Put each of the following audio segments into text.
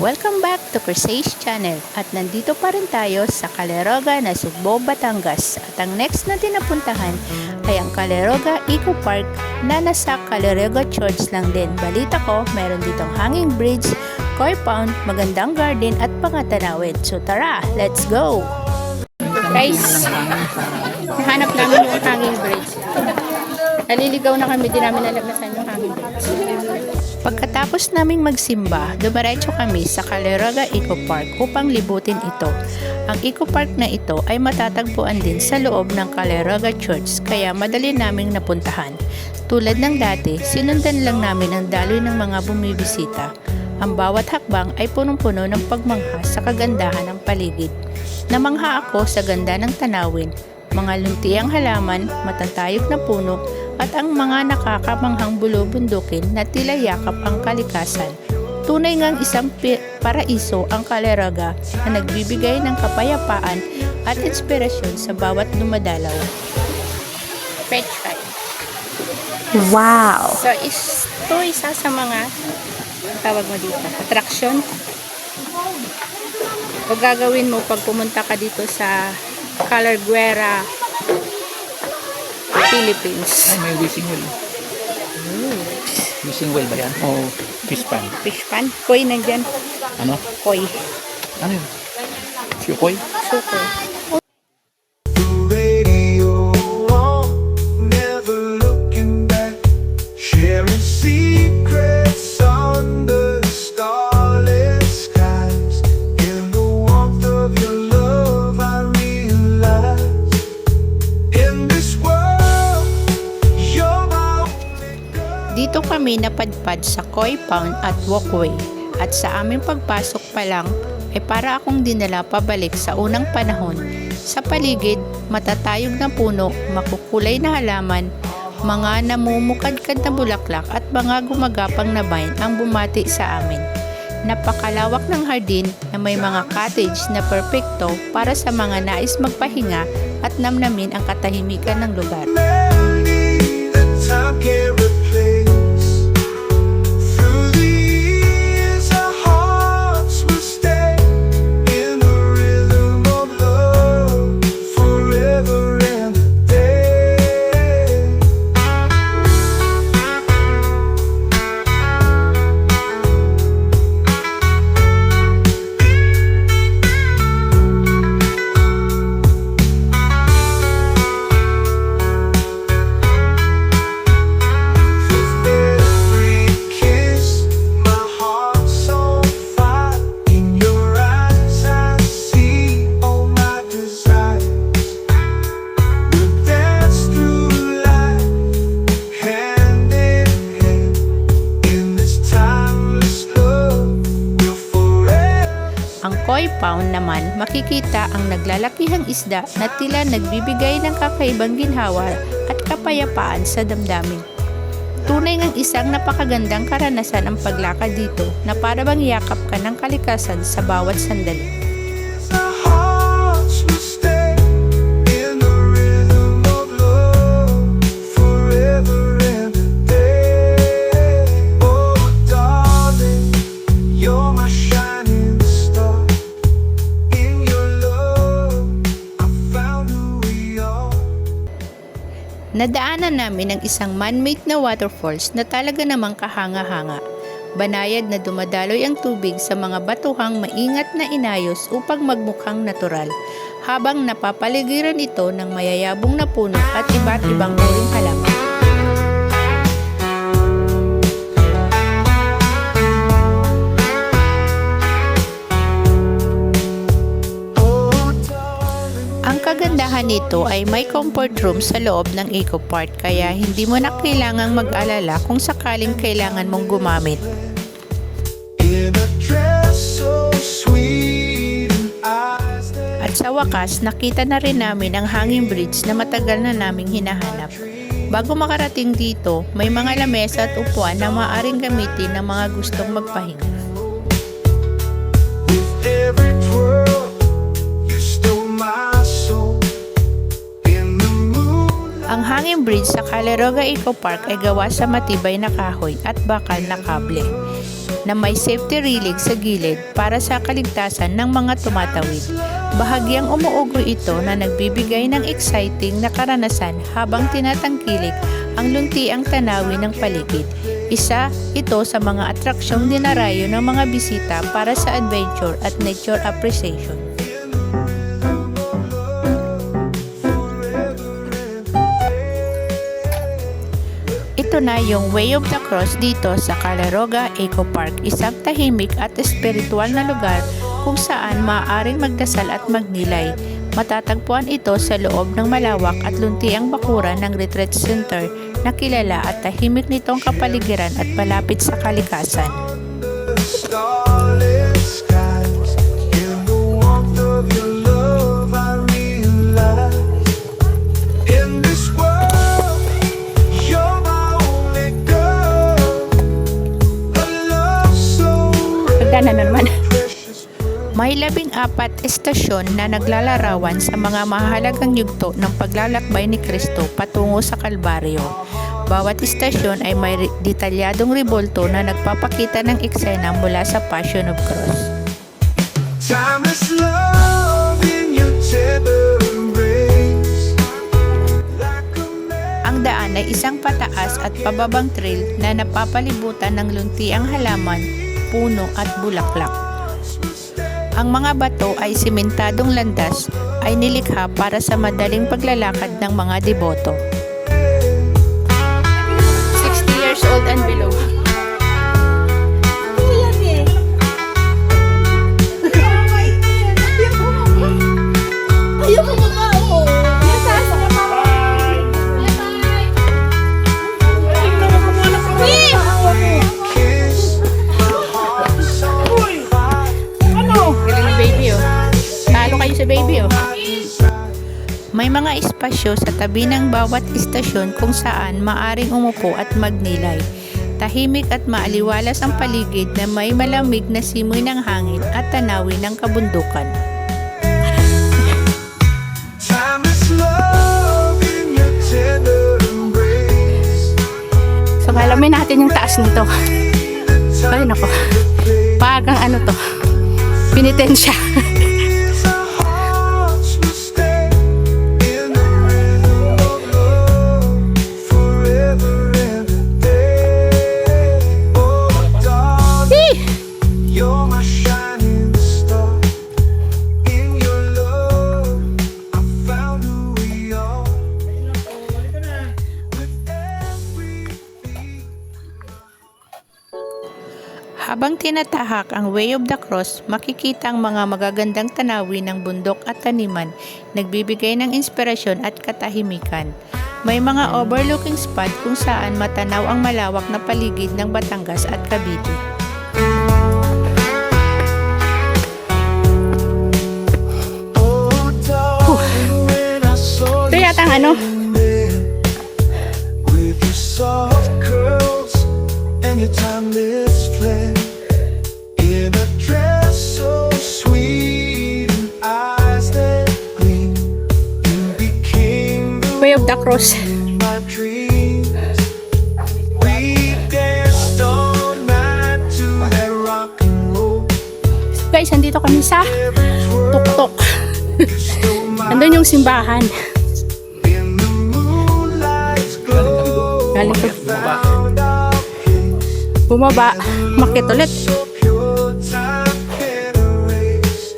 Welcome back to Crusades Channel at nandito pa rin tayo sa Caleroga na Sugbo, Batangas at ang next natin napuntahan ay ang Caleroga Eco Park na nasa Caleroga Church lang din. Balita ko, meron ditong hanging bridge, koi pound, magandang garden at pangatanawin. So tara, let's go! Guys, nahanap namin yung hanging bridge. Naliligaw na kami, di namin alam na saan yung hanging bridge. Pagkatapos naming magsimba, dumiretso kami sa Caleroga Eco Park upang libutin ito. Ang Eco Park na ito ay matatagpuan din sa loob ng Caleroga Church kaya madali naming napuntahan. Tulad ng dati, sinundan lang namin ang daloy ng mga bumibisita. Ang bawat hakbang ay punong-puno ng pagmangha sa kagandahan ng paligid. Namangha ako sa ganda ng tanawin, mga luntiang halaman, matatayog na puno, at ang mga nakakamanghang bulubundukin na tila yakap ang kalikasan. Tunay ngang isang paraiso ang Caleroga na nagbibigay ng kapayapaan at inspirasyon sa bawat dumadalaw. French fry. Wow! So, ito isa sa mga tawag mo dito, attraction o gagawin mo pag pumunta ka dito sa Caleguera, Philippines. Ay, may wishing well. Wishing well ba yan? O fish pan? Fish pan. Koi nandyan. Ano? Koi. Ano yun? Shukoy? Super. Dito kami napadpad sa koi pound at walkway at sa aming pagpasok pa lang ay para akong dinala pabalik sa unang panahon. Sa paligid, matatayog na puno, makukulay na halaman, mga namumukadkad na bulaklak at mga gumagapang na vine ang bumati sa amin. Napakalawak ng hardin na may mga cottage na perpekto para sa mga nais magpahinga at namnamin ang katahimikan ng lugar. Koi pound naman, makikita ang naglalakihang isda na tila nagbibigay ng kakaibang ginhawa at kapayapaan sa damdamin. Tunay ngang isang napakagandang karanasan ang paglakad dito na para bang yakap ka ng kalikasan sa bawat sandali. Nadaanan namin ang isang man-made na waterfalls na talaga namang kahanga-hanga. Banayad na dumadaloy ang tubig sa mga batuhang maingat na inayos upang magmukhang natural, habang napapaligiran ito ng mayayabong na puno at iba't ibang uring halaman. Ang kagandahan nito ay may comfort room sa loob ng Eco Park kaya hindi mo na kailangang mag-alala kung sakaling kailangan mong gumamit. At sa wakas, nakita na rin namin ang hanging bridge na matagal na naming hinahanap. Bago makarating dito, may mga lamesa at upuan na maaaring gamitin ng mga gustong magpahinga. Ang hanging bridge sa Caleroga Eco Park ay gawa sa matibay na kahoy at bakal na kable. na may safety railing sa gilid para sa kaligtasan ng mga tumatawid. Bahagyang umuugoy ito na nagbibigay ng exciting na karanasan habang tinatangkilik ang luntiang tanawin ng paligid. Isa ito sa mga atraksyong dinarayo ng mga bisita para sa adventure at nature appreciation. Ito na yung Way of the Cross dito sa Caleroga Eco Park, isang tahimik at espiritual na lugar kung saan maaaring magdasal at magnilay. Matatagpuan ito sa loob ng malawak at luntiang bakuran ng retreat center na kilala at tahimik nitong kapaligiran at malapit sa kalikasan. Starless skies, in the warmth of your love, I realize in this world, you're my only girl. A love so Pagdana na naman. precious. May 14 estasyon na naglalarawan sa mga mahalagang yugto ng paglalakbay ni Kristo patungo sa Kalbaryo. Bawat istasyon ay may detalyadong rebolto na nagpapakita ng eksena mula sa Passion of Cross. Timeless love in your tender embrace. Like a man. Ang daan ay isang pataas at pababang trail na napapalibutan ng luntiang halaman, puno at bulaklak. Ang mga bato ay simentadong landas ay nilikha para sa madaling paglalakad ng mga deboto. 60 years old and below. Kiss, my heart's on fire. Galing ni baby oh. Talo kayo sa baby oh. May mga espasyo sa tabi ng bawat istasyon kung saan maaring umupo at magnilay. Tahimik at maaliwalas ang paligid na may malamig na simoy ng hangin at tanawin ng kabundukan. Timeless love in your tender embrace. So alamin natin yung taas nito. Ay nako. Pagang ano to. Pinitensya. Our hearts will stay in the rhythm of love forever and a day. Oh, darling, you're my shining star. In your love, I found who we are. With every beat. Habang tinatahak ang Way of the Cross, makikita ang mga magagandang tanawin ng bundok at taniman, nagbibigay ng inspirasyon at katahimikan. May mga overlooking spot kung saan matanaw ang malawak na paligid ng Batangas at Cavite. Oh, darling, when I saw Ito you yata ang ano? with your soft curls and your timeless flare, in a dress so sweet and eyes that gleam, you became the Way of the Cross. one in my dreams. We danced all night to that rock and roll. Guys, andito kami sa Every twirl tuktok. you stole my Andun yung simbahan. in the moonlight's glow. Galing ko. Found our place. Bumaba, makit ulit. So pure, time can't erase.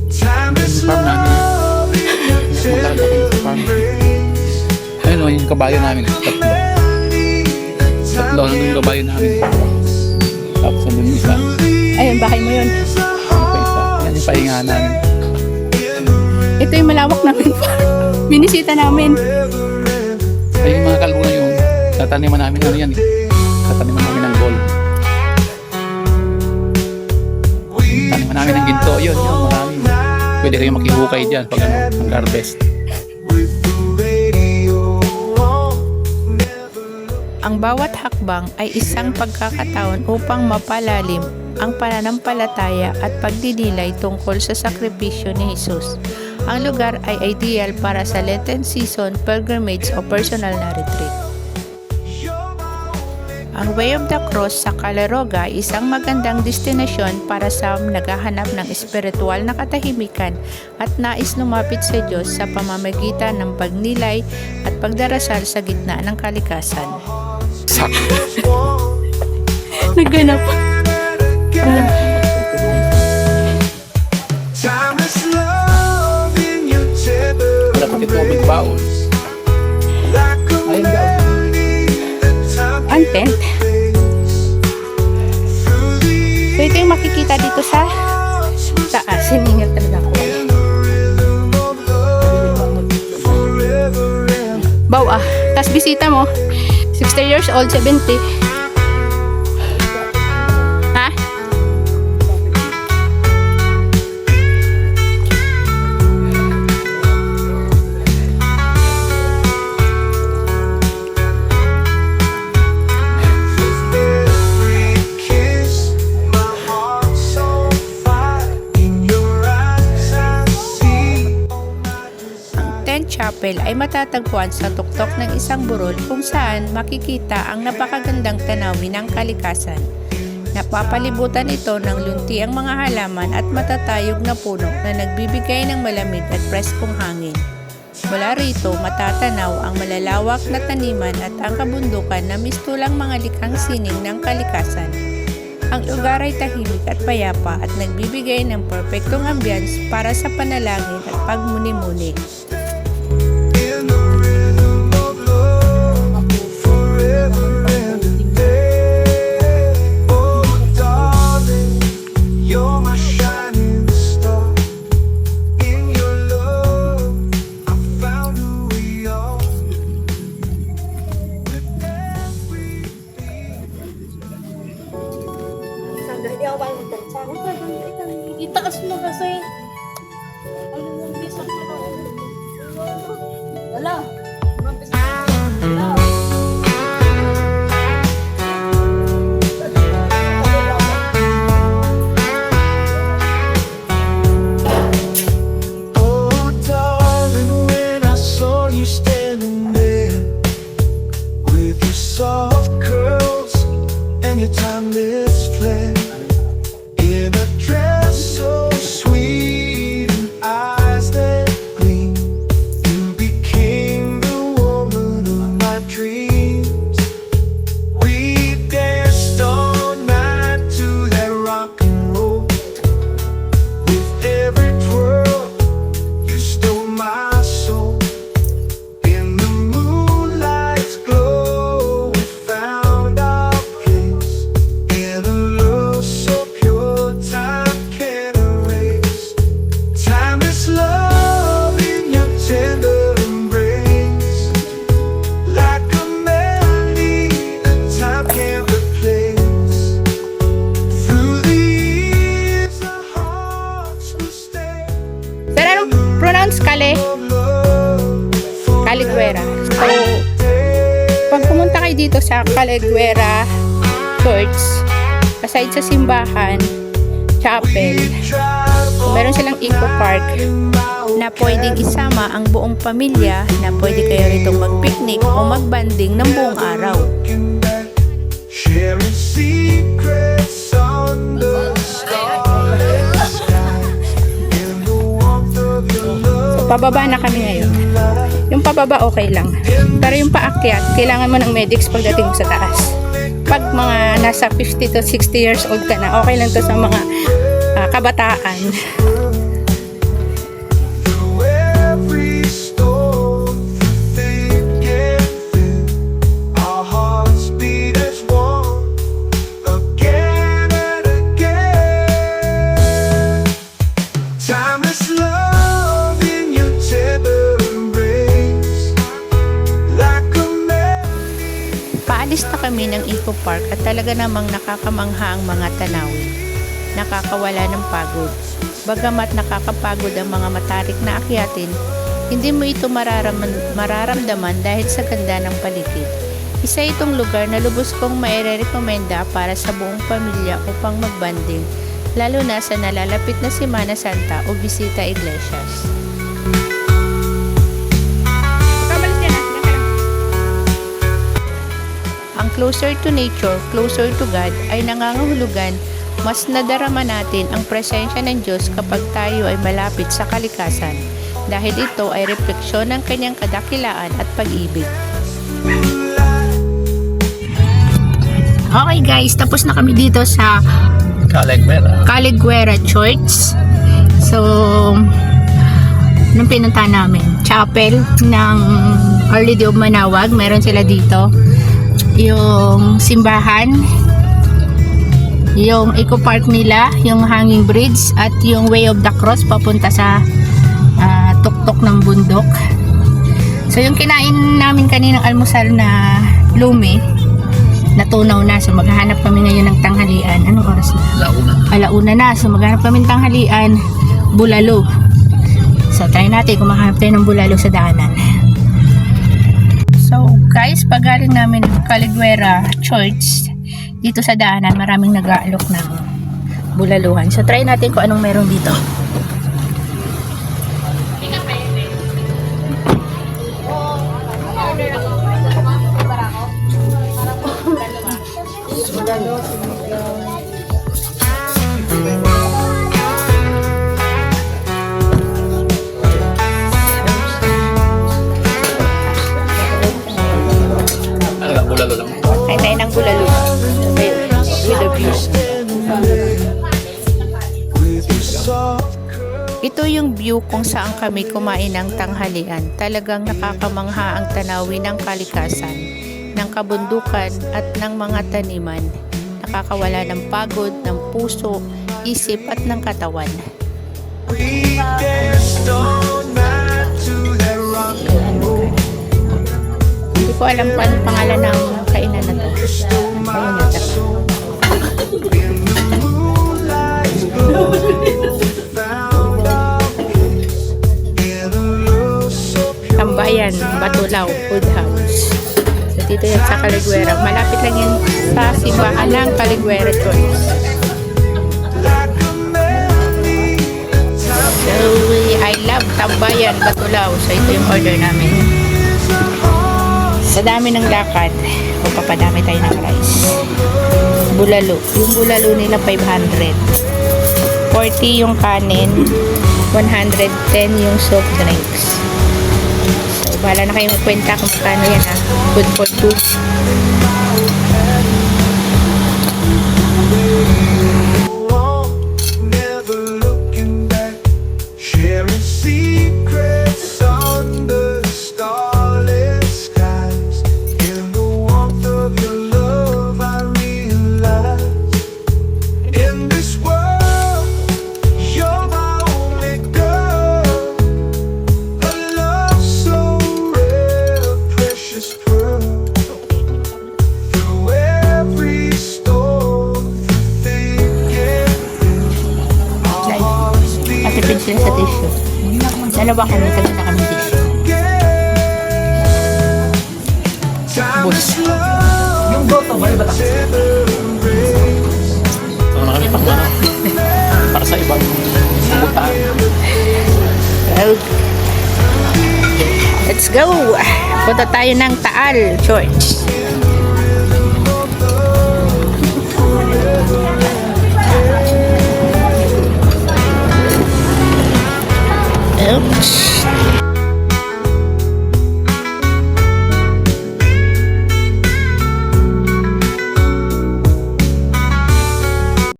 Timeless Farm namin. love in your tender embrace. Ayun o, yung kabayo namin. Tatlo. Tatlo na yung kabayo namin. Tapos nandun isa. Ayun, bahay mo yun. Ano pa isa? Yan yung pahingahan namin. Ito yung malawak namin farm. Binisita namin. Ay, yung mga kalbo na yun. Tataniman namin ano yan eh. Tataniman namin ng gold. Taniman namin ng ginto. Yun, marami. Pwede kayo makihukay dyan pag ano, ang harvest. With the radio on, never Ang bawat hakbang ay isang pagkakataon upang mapalalim ang pananampalataya at pagdidilay tungkol sa sakripisyo ni Jesus. Ang lugar ay ideal para sa Lenten season, pilgrimage o personal na retreat. Ang Way of the Cross sa Caleroga isang magandang destinasyon para sa naghahanap ng espiritual na katahimikan at nais lumapit sa Diyos sa pamamagitan ng pagnilay at pagdarasal sa gitna ng kalikasan. Sak. Nagganap. Timeless love in your tender Wala pati tubig baon. like a Ayun daw. melody that time Ang tent. through the So ito yung makikita dito sa taas. Siningal talaga ako. rhythm of love forever and Baw ah. Tapos bisita mo. 60 years old, 70. Ha? every kiss, my heart's on fire. In your eyes I see Tent Chapel ay matatagpuan sa tuktok ng isang burol kung saan makikita ang napakagandang tanawin ng kalikasan. Napapalibutan ito ng luntiang mga halaman at matatayog na puno na nagbibigay ng malamig at preskong hangin. Mula rito matatanaw ang malalawak na taniman at ang kabundukan na mistulang mga likhang sining ng kalikasan. Ang lugar ay tahimik at payapa at nagbibigay ng perpektong ambience para sa panalangin at pagmuni-muni. in the rhythm of love forever and a day. Oh, darling, you're my shining star. In your love, I found who we are. With everything. Itaas mo kasi. Ano yung bisa ko na? Wala. Wala. Oh, darling, when I saw you standing there with your soft curls and your timeless flair, in a dress so sweet and eyes that gleam, you became the woman of my dreams. We danced all night to that rock and roll. With every twirl, you stole my soul. In the moonlight's glow, we found our place. In a love so pure, time can't erase. Timeless love in your tender embrace, like a melody that time can't replace. Through the years, our hearts will stay. Sir, anong pronounce Kale? Caliguera. So, pag pumunta kayo dito sa Caliguera Church, aside sa simbahan, chapel, so meron silang eco park na pwedeng isama ang buong pamilya, na pwede kayo ritong mag-picnic o mag-banding ng buong araw. Sharing secrets under the starless sky. In the warmth of your love, Pababa na kami ngayon. Yung pababa okay lang. Pero yung paakyat, kailangan mo ng medics pagdating mo sa taas. Pag mga nasa 50 to 60 years old ka na, okay lang to sa mga kabataan. through every storm, through thick and thin, our hearts beat as one again and again. Timeless love in your tender embrace, like a melody. Paalis na kami ng Eco Park at talaga namang nakakamangha ang mga tanawin. Nakakawala ng pagod. Bagamat nakakapagod ang mga matarik na akyatin, hindi mo ito mararamdaman dahil sa ganda ng paligid. Isa itong lugar na lubos kong maire-rekomenda para sa buong pamilya upang magbanding, lalo na sa nalalapit na Semana Santa o bisita iglesias. Ang closer to nature, closer to God, ay nangangahulugan, mas nadarama natin ang presensya ng Diyos kapag tayo ay malapit sa kalikasan, dahil ito ay refleksyon ng kanyang kadakilaan at pag-ibig. Okay guys, tapos na kami dito sa Caliguera Church. So, nung pinunta namin, chapel ng Our Lady of Manawag, meron sila dito. Yung simbahan, yung eco park nila, yung hanging bridge, at yung way of the cross papunta sa tuktok ng bundok. So, yung kinain namin kaninang almusal na lumi, natunaw na. So, maghahanap kami ngayon ng tanghalian. Anong oras na? Alauna na. So, maghahanap kami ng tanghalian, bulalo. So, try natin kung makahanap tayo ng bulalo sa daanan. So, guys, pagaling namin Caliguera Church, dito sa daanan, maraming nag-aalok ng bulaluhan. So, try natin kung anong meron dito. Bulalo lang. Kain tayo ng bulalo with the view. Ito yung view kung saan kami kumain ng tanghalian. Talagang nakakamangha ang tanawin ng kalikasan, ng kabundukan at ng mga taniman. Nakakawala ng pagod, ng puso, isip at ng katawan. We danced all night to that rock and roll. Hindi ko alam kung anong pangalan ng kainan na to. Ayun yata. In the moonlight's glow, found our place in a love so pure. Tambayan, Batulao, Food House. So, dito yan sa Caliguera. Malapit lang yan sa simbahan ng Caliguera Church. Like a melody, time So, I love Tambayan, Batulao. So, ito yung order namin. Sa dami ng lakad, o papadami tayo ng rice. Bulalo. Yung bulalo nila 500. 40 yung kanin. 110 yung soft drinks. So, bahala na kayo magkwenta kung magkano yan ha. Good for two. never looking back, sharing secrets under the starless skies. In the warmth of your love, I realize in this world, you're my only girl. A love so rare, precious pearl. Through every storm, through thick and thin, our hearts beat Matipid sila sa tissue. Dalawa kami, tagal na kami tissue. time Bus. is slow. Yung goto ba iba So, na kami pang para sa ibang pupuntahan. Let's go! Punta tayo ng Taal Church.